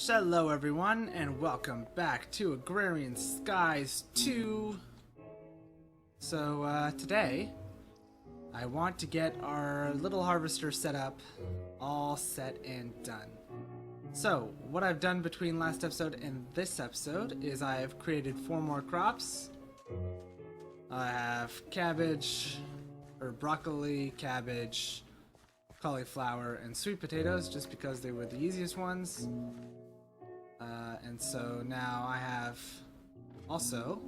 Hello everyone, and welcome back to Agrarian Skies 2. Today, I want to get our little harvester set up, all set and done. So, what I've done between last episode and this episode is I've created 4 more crops. I have cabbage, or broccoli, cabbage, cauliflower, and sweet potatoes, just because they were the easiest ones. And so now I have also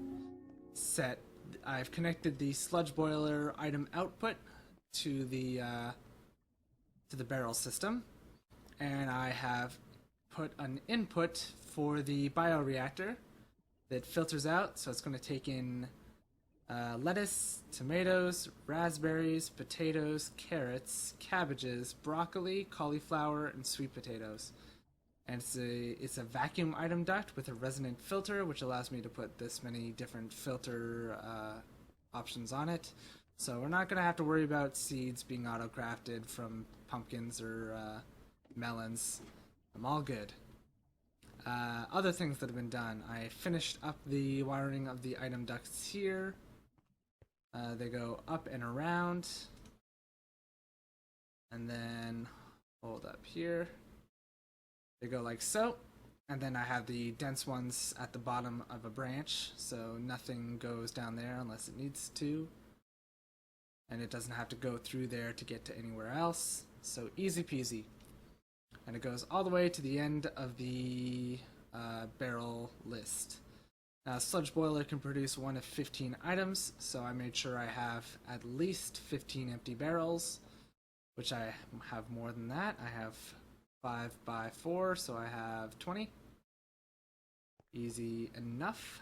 I've connected the sludge boiler item output to the barrel system, and I have put an input for the bioreactor that filters out, so it's going to take in lettuce, tomatoes, raspberries, potatoes, carrots, cabbages, broccoli, cauliflower, and sweet potatoes. And it's a vacuum item duct with a resonant filter, which allows me to put this many different filter options on it. So we're not going to have to worry about seeds being auto-crafted from pumpkins or melons. I'm all good. Other things that have been done. I finished up the wiring of the item ducts here. They go up and around. And then hold up here. They go like so, and then I have the dense ones at the bottom of a branch, so nothing goes down there unless it needs to. And it doesn't have to go through there to get to anywhere else, so easy peasy. And it goes all the way to the end of the barrel list. Now, sludge boiler can produce 1 of 15 items, so I made sure I have at least 15 empty barrels, which I have more than that. I have 5 by 4, so I have 20. Easy enough.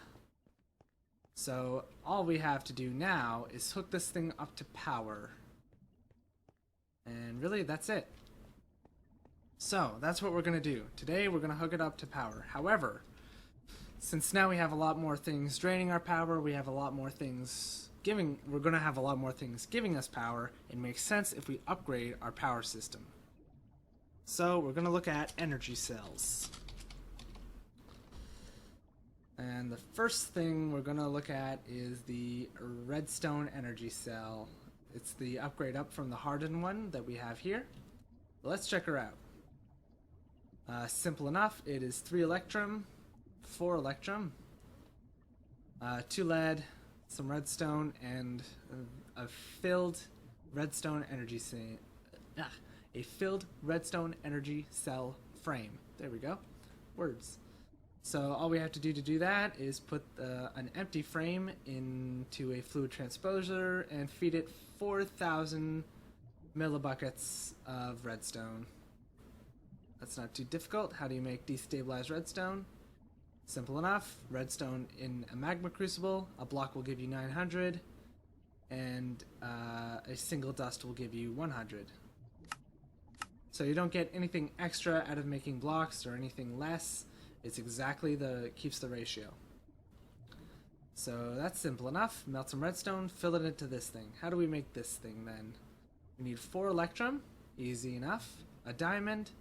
So all we have to do now is hook this thing up to power. And really, that's it. So that's what we're going to do. Today we're going to hook it up to power. However, since now we have a lot more things draining our power, we have a lot more things we're going to have a lot more things giving us power. It makes sense if we upgrade our power system. So we're going to look at energy cells. And the first thing we're going to look at is the redstone energy cell. It's the upgrade up from the hardened one that we have here. Let's check her out. Simple enough. It is 3 electrum, 4 electrum, 2 lead, some redstone, and a filled redstone energy cell. A filled redstone energy cell frame. There we go. Words. So all we have to do that is put an empty frame into a fluid transposer and feed it 4,000 millibuckets of redstone. That's not too difficult. How do you make destabilized redstone? Simple enough. Redstone in a magma crucible. A block will give you 900, and a single dust will give you 100. So you don't get anything extra out of making blocks or anything less. It's exactly keeps the ratio. So that's simple enough. Melt some redstone, fill it into this thing. How do we make this thing then? We need 4 electrum, easy enough, a diamond,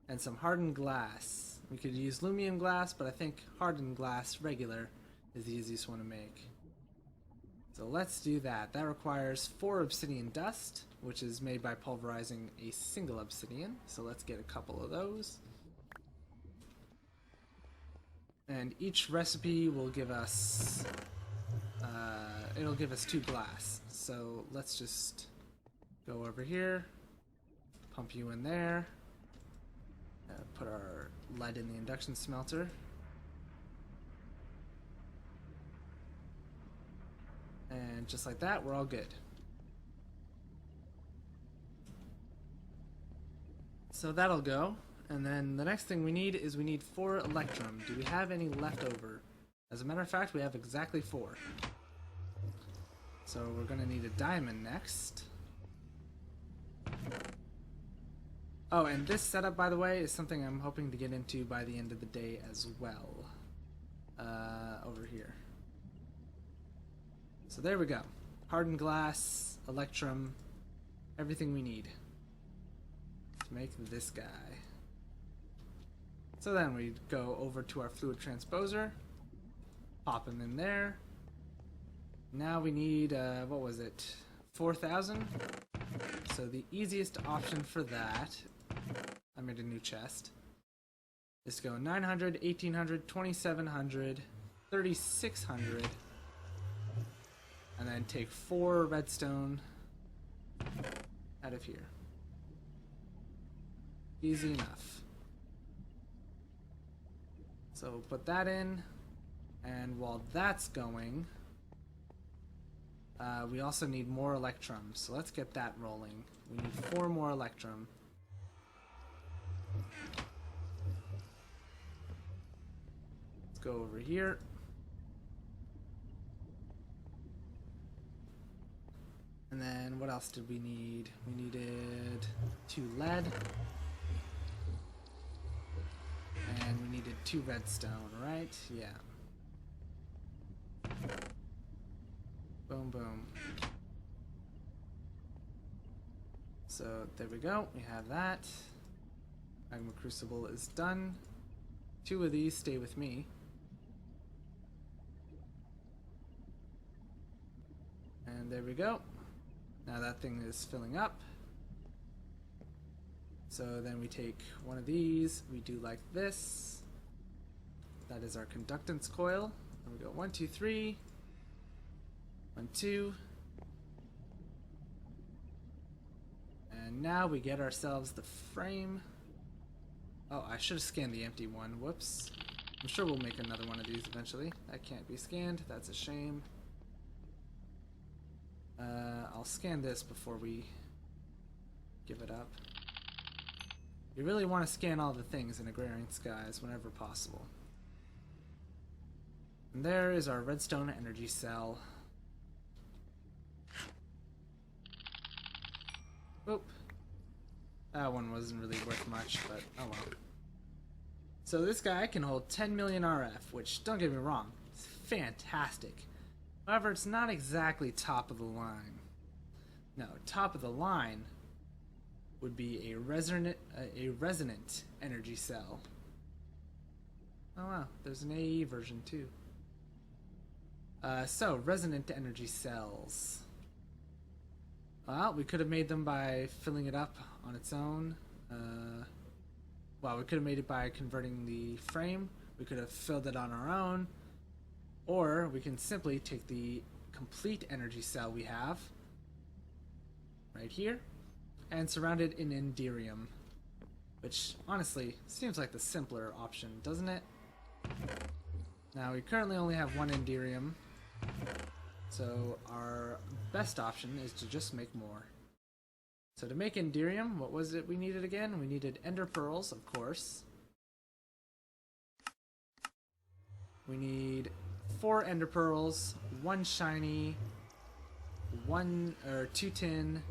and some hardened glass. We could use lumium glass, but I think hardened glass regular is the easiest one to make. So let's do that. That requires 4 obsidian dust, which is made by pulverizing a single obsidian. So let's get a couple of those. And each recipe will give us, it'll give us 2 glass. So let's just go over here, pump you in there, put our lead in the induction smelter. And just like that, we're all good. So that'll go. And then the next thing we need is 4 electrum. Do we have any left over? As a matter of fact, we have exactly 4. So we're going to need a diamond next. Oh, and this setup, by the way, is something I'm hoping to get into by the end of the day as well. Over here. So there we go. Hardened glass, electrum, everything we need to make this guy. So then we go over to our fluid transposer, pop them in there. Now we need, what was it, 4,000? So the easiest option for that, I made a new chest, is to go 900, 1800, 2700, 3600, and then take 4 redstone out of here. Easy enough. So put that in, and while that's going, we also need more electrum, so let's get that rolling. We need 4 more electrum. Let's go over here. And then what else did we need? We needed 2 lead. And we needed 2 redstone, right? Yeah. Boom, boom. So there we go. We have that. Magma Crucible is done. 2 of these stay with me. And there we go. Now that thing is filling up. So then we take one of these, we do like this. That is our conductance coil. And we go 1, 2, 3. 1, 2. And now we get ourselves the frame. Oh, I should have scanned the empty one. Whoops. I'm sure we'll make another one of these eventually. That can't be scanned. That's a shame. I'll scan this before we give it up. You really want to scan all the things in Agrarian Skies whenever possible. And there is our redstone energy cell. Oop. That one wasn't really worth much, but oh well. So this guy can hold 10 million RF, which, don't get me wrong, it's fantastic. However, it's not exactly top of the line. No, top of the line would be a resonant energy cell. Oh wow, there's an AE version too. So, resonant energy cells. Well, we could have made them by filling it up on its own. Well, we could have made it by converting the frame. We could have filled it on our own. Or we can simply take the complete energy cell we have right here and surround it in Enderium, which honestly seems like the simpler option, doesn't it? Now we currently only have 1 Enderium, so our best option is to just make more. So to make Enderium, what was it we needed again? We needed Ender Pearls, of course. We need 4 Ender Pearls, 1 shiny, 2 tin,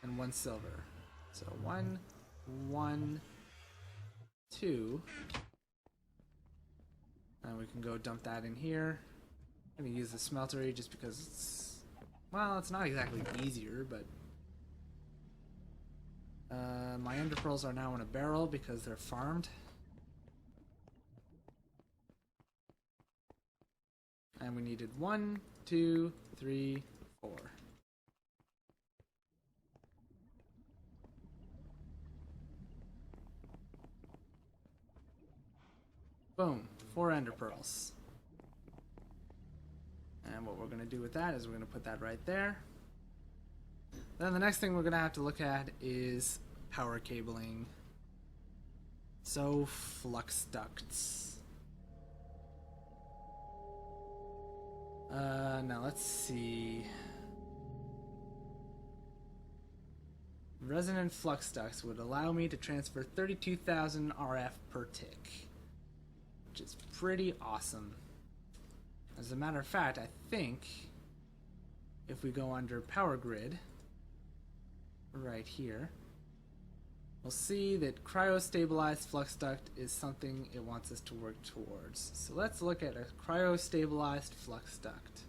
and 1 silver. So 1, 1, 2. And we can go dump that in here. I'm gonna use the smeltery just because it's, well, it's not exactly easier, but my ender pearls are now in a barrel because they're farmed. And we needed 1, 2, 3, 4. Boom, 4 ender pearls. And what we're going to do with that is we're going to put that right there. Then the next thing we're going to have to look at is power cabling. So, flux ducts. Now let's see. Resonant flux ducts would allow me to transfer 32,000 RF per tick, which is pretty awesome. As a matter of fact, I think if we go under power grid, right here, we'll see that cryo-stabilized flux duct is something it wants us to work towards. So let's look at a cryo-stabilized flux duct.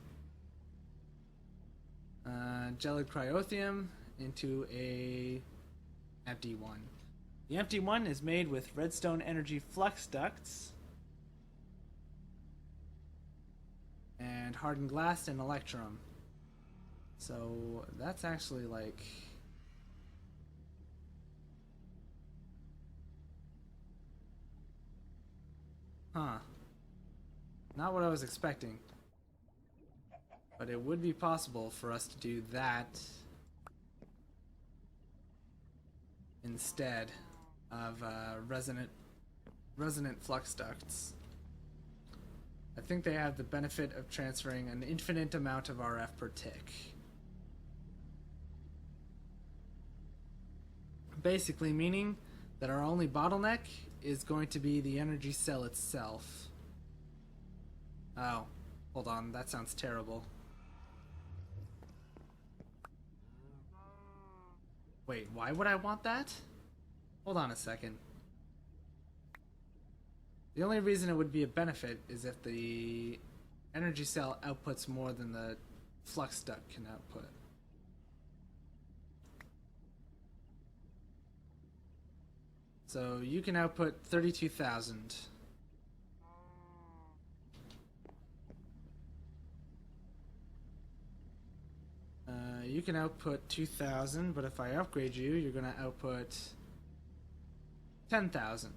Gelid cryotheum into a empty one. The empty one is made with redstone energy flux ducts and hardened glass and electrum. So that's actually like... Huh. Not what I was expecting. But it would be possible for us to do that instead of resonant flux ducts. I think they have the benefit of transferring an infinite amount of RF per tick. Basically meaning that our only bottleneck is going to be the energy cell itself. Oh, hold on, that sounds terrible. Wait, why would I want that? Hold on a second. The only reason it would be a benefit is if the energy cell outputs more than the flux duct can output. So you can output 32,000. You can output 2,000, but if I upgrade you, you're going to output 10,000.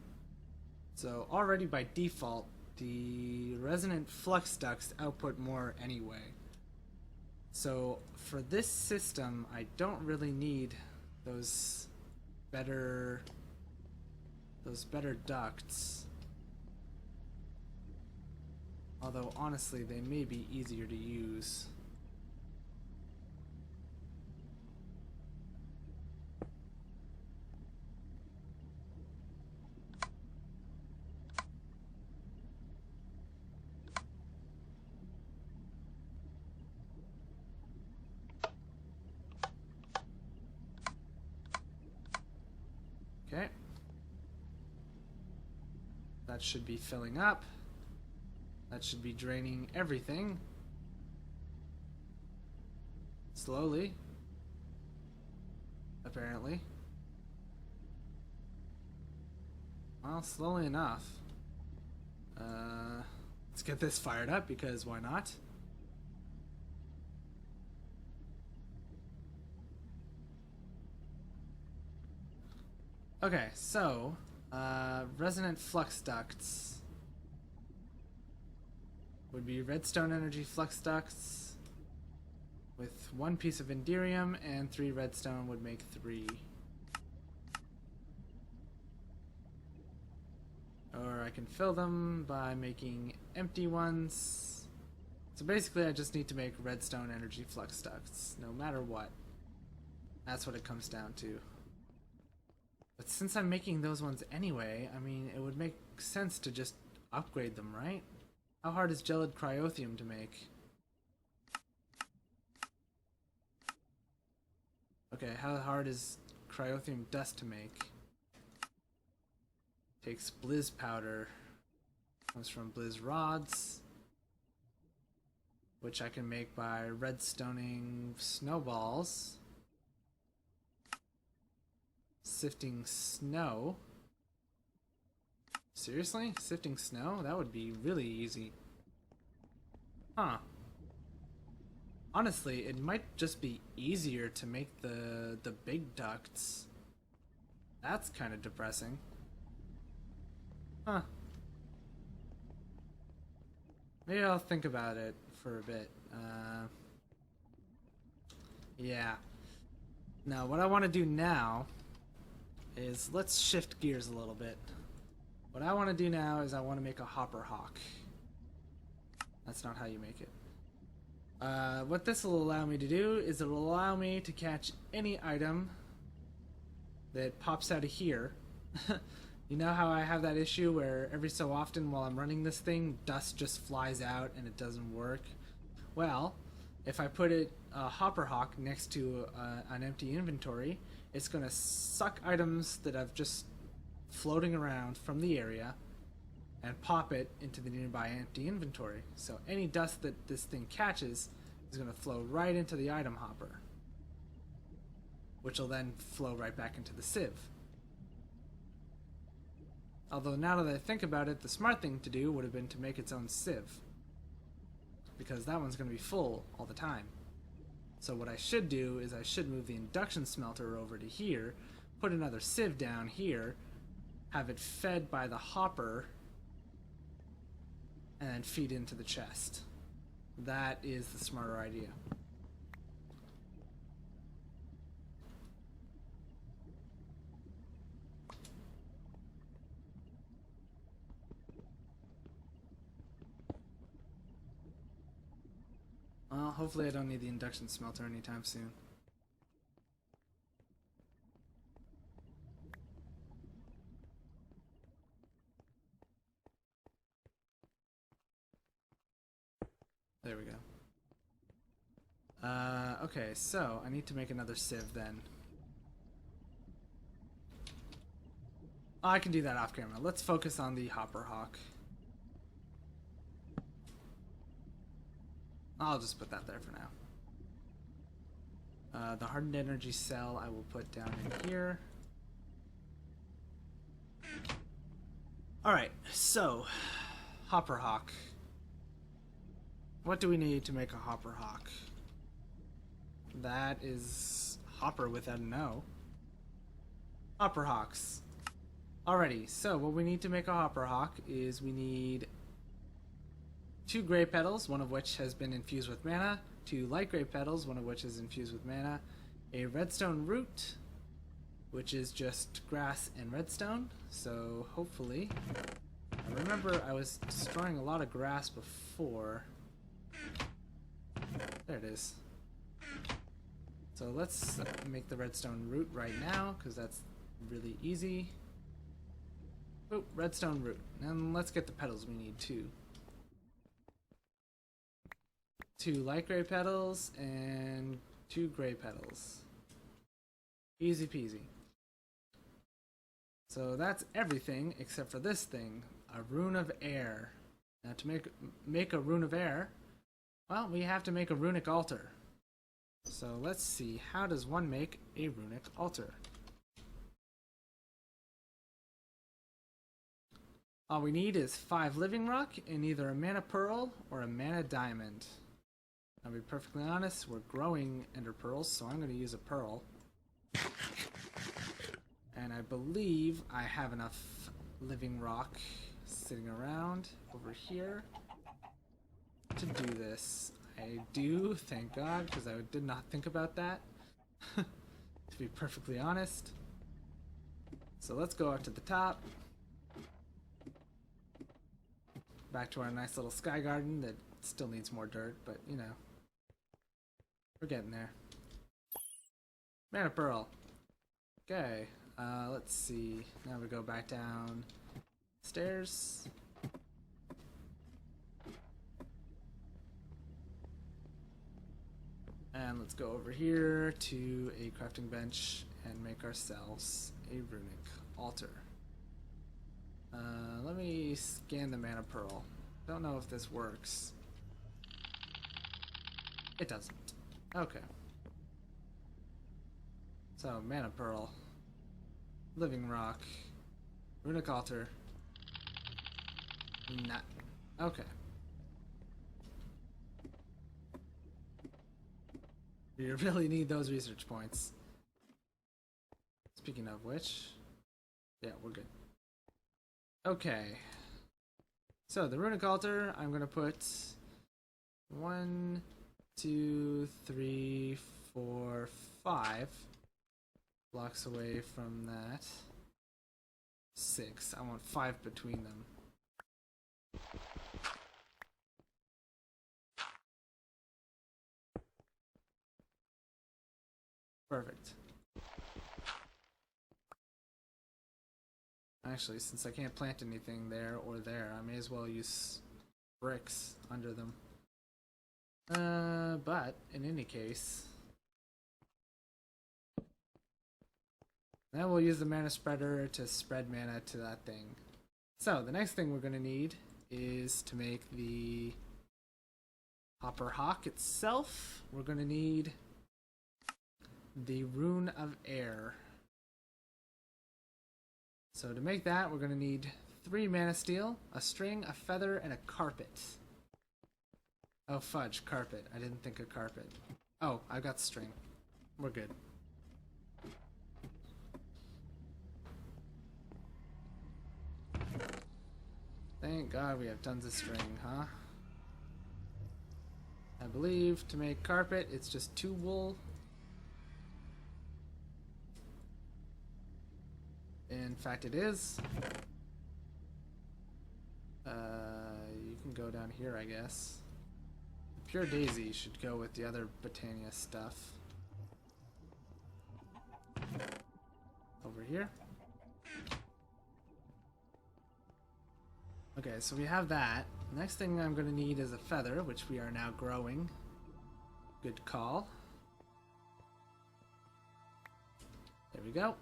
So already by default, the resonant flux ducts output more anyway. So for this system, I don't really need those better ducts. Although honestly, they may be easier to use. Okay. That should be filling up. That should be draining everything. Slowly. Apparently. Well, slowly enough. Let's get this fired up because why not? Okay, so resonant flux ducts would be redstone energy flux ducts with 1 piece of Enderium, and 3 redstone would make 3. Or I can fill them by making empty ones. So basically I just need to make redstone energy flux ducts, no matter what. That's what it comes down to. But since I'm making those ones anyway, I mean, it would make sense to just upgrade them, right? How hard is gelid cryothium to make? Okay, how hard is cryothium dust to make? Takes blizz powder. Comes from blizz rods, which I can make by redstoning snowballs. Sifting snow. Seriously? Sifting snow? That would be really easy. Huh. Honestly, it might just be easier to make the big ducts. That's kind of depressing. Huh. Maybe I'll think about it for a bit. Yeah. Now, what I want to do now is let's shift gears a little bit. What I want to do now is I want to make a hopper hawk. That's not how you make it. What this will allow me to do is it will allow me to catch any item that pops out of here. You know how I have that issue where every so often while I'm running this thing, dust just flies out and it doesn't work? Well, if I put a hopper hawk next to an empty inventory, it's going to suck items that I've just floating around from the area and pop it into the nearby empty inventory. So any dust that this thing catches is going to flow right into the item hopper, which will then flow right back into the sieve. Although now that I think about it, the smart thing to do would have been to make its own sieve, because that one's going to be full all the time. So what I should do is I should move the induction smelter over to here, put another sieve down here, have it fed by the hopper, and then feed into the chest. That is the smarter idea. Well, hopefully I don't need the induction smelter anytime soon. There we go. Okay, so I need to make another sieve then. Oh, I can do that off camera. Let's focus on the hopper hawk. I'll just put that there for now. The hardened energy cell I will put down in here. Alright, so hopper hawk. What do we need to make a hopper hawk? That is hopper without an O. Hopper hawks. Alrighty, so what we need to make a hopper hawk is we need 2 gray petals, one of which has been infused with mana, 2 light gray petals, one of which is infused with mana, a redstone root, which is just grass and redstone. So hopefully, I remember I was destroying a lot of grass before. There it is. So let's make the redstone root right now, because that's really easy. Oh, redstone root. And let's get the petals we need too. 2 light gray petals and 2 gray petals. Easy peasy. So that's everything except for this thing, a rune of air. Now to make a rune of air, well, we have to make a runic altar. So let's see, how does one make a runic altar? All we need is 5 living rock and either a mana pearl or a mana diamond. I'll be perfectly honest, we're growing ender pearls, so I'm going to use a pearl. And I believe I have enough living rock sitting around over here to do this. I do, thank God, because I did not think about that, to be perfectly honest. So let's go up to the top. Back to our nice little sky garden that still needs more dirt, but you know, we're getting there. Mana pearl. Okay, let's see. Now we go back down stairs. And let's go over here to a crafting bench and make ourselves a runic altar. Let me scan the mana pearl. Don't know if this works. It doesn't. Okay. So, mana pearl, living rock, runic altar, nut. Okay. You really need those research points. Speaking of which, yeah, we're good. Okay. So the runic altar, I'm gonna put 1, 2, 3, 4, 5 blocks away from that. 6. I want 5 between them. Perfect. Actually, since I can't plant anything there or there, I may as well use bricks under them. But in any case, then we'll use the mana spreader to spread mana to that thing. So the next thing we're going to need is to make the hopper hawk itself. We're going to need the rune of air. So to make that, we're going to need 3 mana steel, a string, a feather, and a carpet. Oh, fudge, carpet. I didn't think of carpet. Oh, I got string. We're good. Thank God we have tons of string, huh? I believe to make carpet, it's just 2 wool. In fact, it is. You can go down here, I guess. Pure Daisy should go with the other Botania stuff. Over here. Okay, so we have that. Next thing I'm going to need is a feather, which we are now growing. Good call. There we go.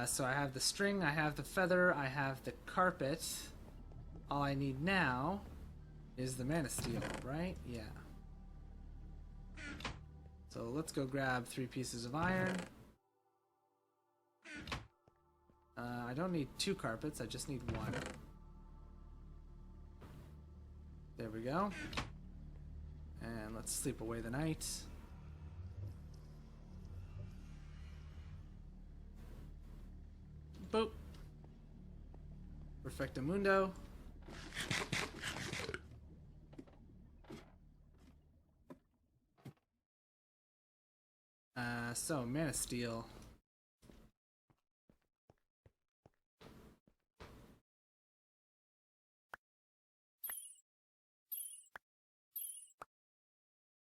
So I have the string, I have the feather, I have the carpet. All I need now is the mana steel, right? Yeah. So let's go grab 3 pieces of iron. I don't need 2 carpets, I just need 1. There we go. And let's sleep away the night. Boop. Perfectamundo. So mana steel.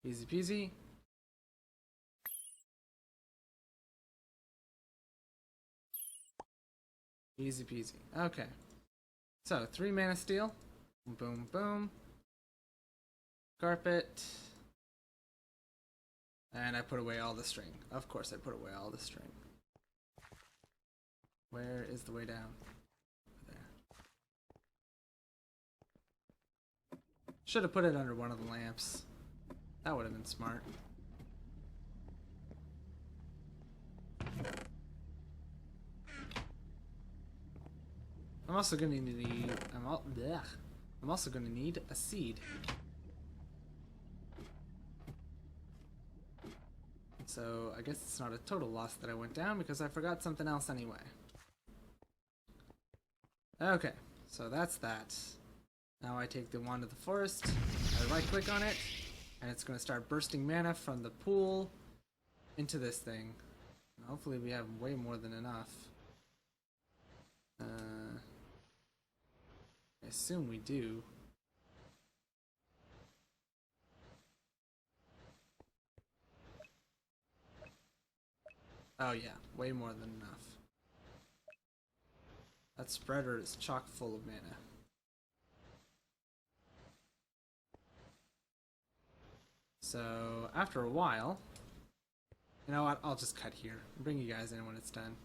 Easy peasy. Easy peasy. Okay. So 3 mana steel. Boom boom. Carpet. And I put away all the string. Of course I put away all the string. Where is the way down? There. Should have put it under one of the lamps. That would have been smart. I'm also gonna need I'm also gonna need a seed. So I guess it's not a total loss that I went down because I forgot something else anyway. Okay, so that's that. Now I take the Wand of the Forest, I right click on it, and it's going to start bursting mana from the pool into this thing. Hopefully we have way more than enough. I assume we do. Oh yeah, way more than enough. That spreader is chock full of mana. So after a while, you know what, I'll just cut here and bring you guys in when it's done.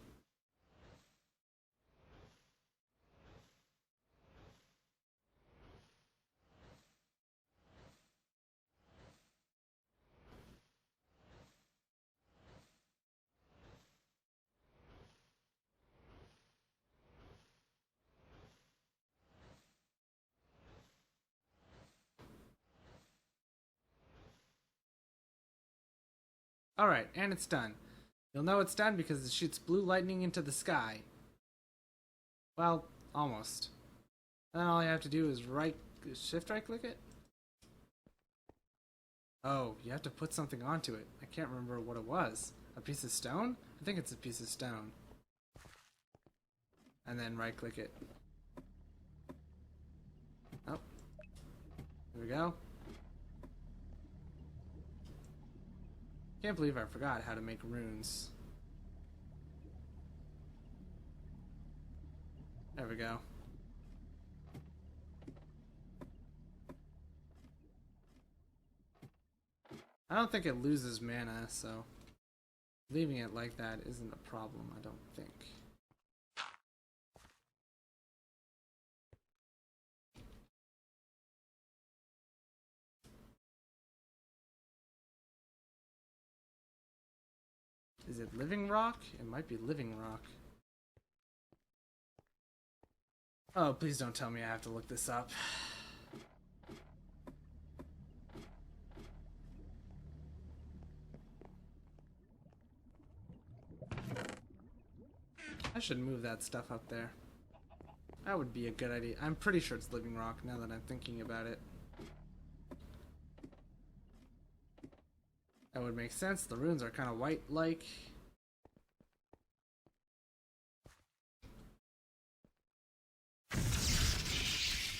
Alright, and it's done. You'll know it's done because it shoots blue lightning into the sky. Well, almost. Then all you have to do is shift right click it? Oh, you have to put something onto it. I can't remember what it was. A piece of stone? I think it's a piece of stone. And then right click it. Oh. Here we go. Can't believe I forgot how to make runes. There we go. I don't think it loses mana, so leaving it like that isn't a problem, I don't think. Is it living rock? It might be living rock. Oh, please don't tell me I have to look this up. I should move that stuff up there. That would be a good idea. I'm pretty sure it's living rock now that I'm thinking about it. That would make sense. The runes are kind of white-like.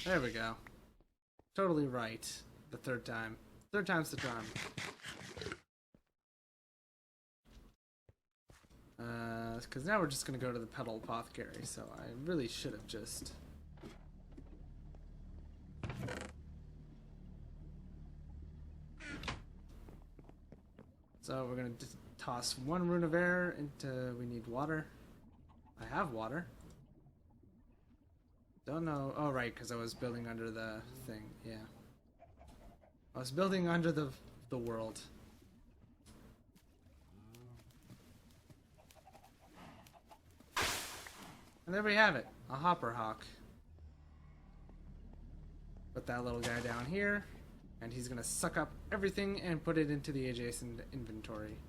There we go. Totally right. The third time. Third time's the charm. Because now we're just going to go to the Petal Apothecary, so I really should have just... So we're going to toss one rune of air into... We need water. I have water. Don't know... Oh, right, because I was building under the thing. Yeah. I was building under the world. And there we have it, a hopper hawk. Put that little guy down here, and he's gonna suck up everything and put it into the adjacent inventory.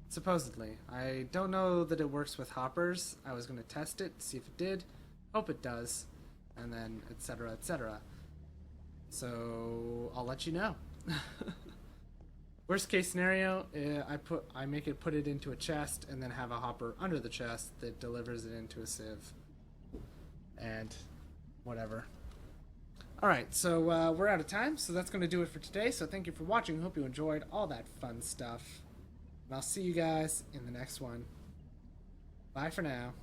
Supposedly. I don't know that it works with hoppers. I was gonna test it, see if it did. Hope it does. And then etc, etc. So I'll let you know. Worst case scenario, I make it put it into a chest and then have a hopper under the chest that delivers it into a sieve. And whatever. Alright, so we're out of time, so that's going to do it for today. So thank you for watching. Hope you enjoyed all that fun stuff. And I'll see you guys in the next one. Bye for now.